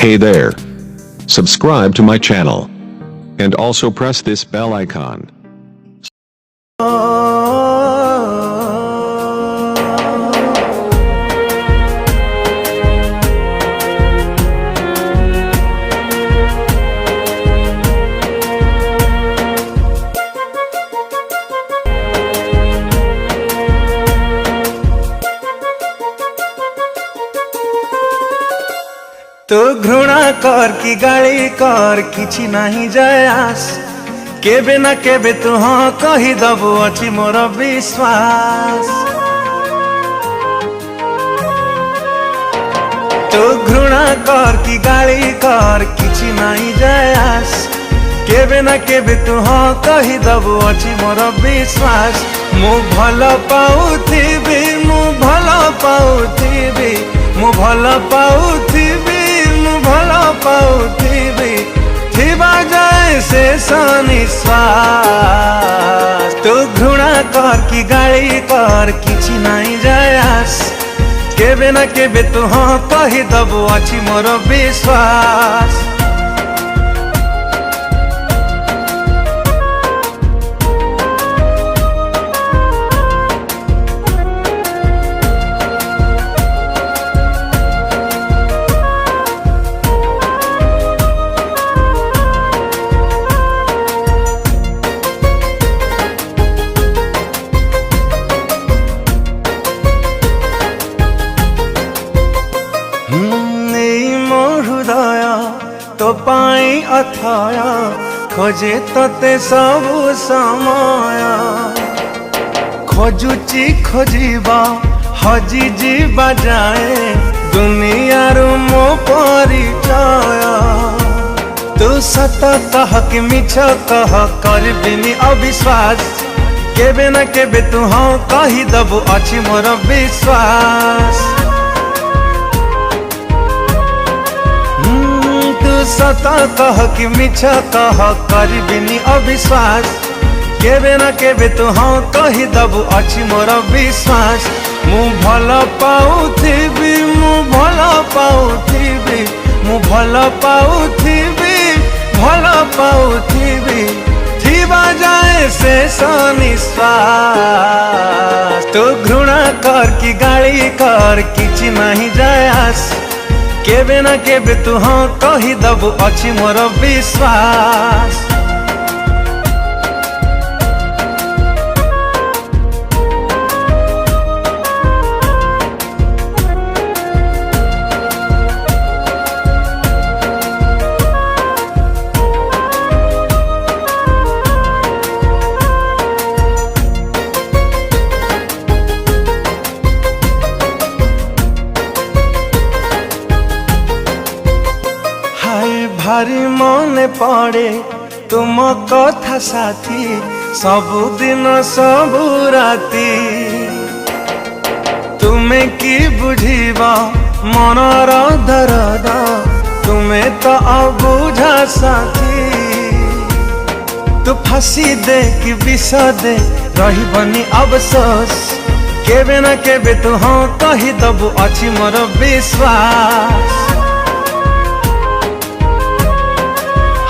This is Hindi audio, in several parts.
Hey there. Subscribe to my channel. And also press this bell icon. तो घृणा कर कि गाली कर किछि नहीं जाय आस केबे ना केबे तू हाँ कही दबु अछि मोर विश्वास। तो घृणा कर कि गाली कर किछि नहीं जाय आस केबे ना केबे तू हाँ कही दबु अछि मोर विश्वास। मु भल पाउथिबी मु भल पाउथिबी मु भल पाउथिबी भल पाउथिबी थिबा जाए शेष निश्वास। तू घृणा कर कि गाली कर किछि नहीं जाय आस केबे ना केबे तू हाँ कही दबु अछि मोर विश्वास। तो पाई अथय खोजे तते सबु समय खोजुची खोजिबा हजी जीवा जाए दुनियार मो परिचय। तू सत कह कि मिछ कह करबिनी अविश्वास केबे ना केबे तू हाँ कही दबु अछि मोर विश्वास। सत कह कि मिछ कह करबिनी अविश्वास केबे ना केबे तू हाँ कही दबु अछि मोर विश्वास। मु भल पाउथिबी मु भल पाउथिबी मु भल पाउथिबी भल पाउथिबी थिबा जाए शेष निश्वास। तू घृणा कर कि गाली कर किछि नहीं जाय आस केबे ना केबे तू हाँ कही दबु अछि मोर विश्वास। भारी मने पड़े तुम कथा साथी सबु दिन सबु राती तुम्हें की बुझीबा मनर दर्द तुम्हें तो अबुझा साथी। तू फांसी दे कि विष दे रहिबनी अवसोस केबे ना केबे तू हाँ कही दबु अछि मोर विश्वास।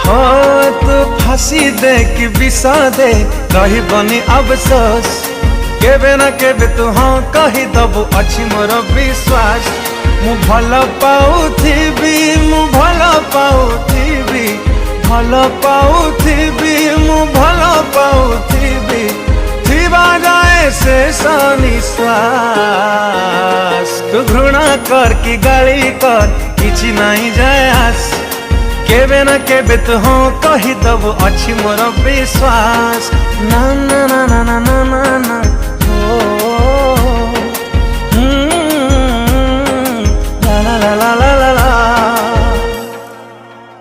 हाँ तू फांसी दे कि विष दे रहिबनी अवसोस केबे ना केबे तू हाँ कही दबु अछि मोर विश्वास। मु भल पाउथिबी मु भल पाउथिबी भल पाउथिबी मु भल पाउथिबी थिबा जाए शेष निश्वास। तू घृणा कर कि गाली कर किछि नहीं जाय आस केबे ना केबे तू हाँ कही दबु अछि मोर विश्वास। ना ना ना ना ना ना ना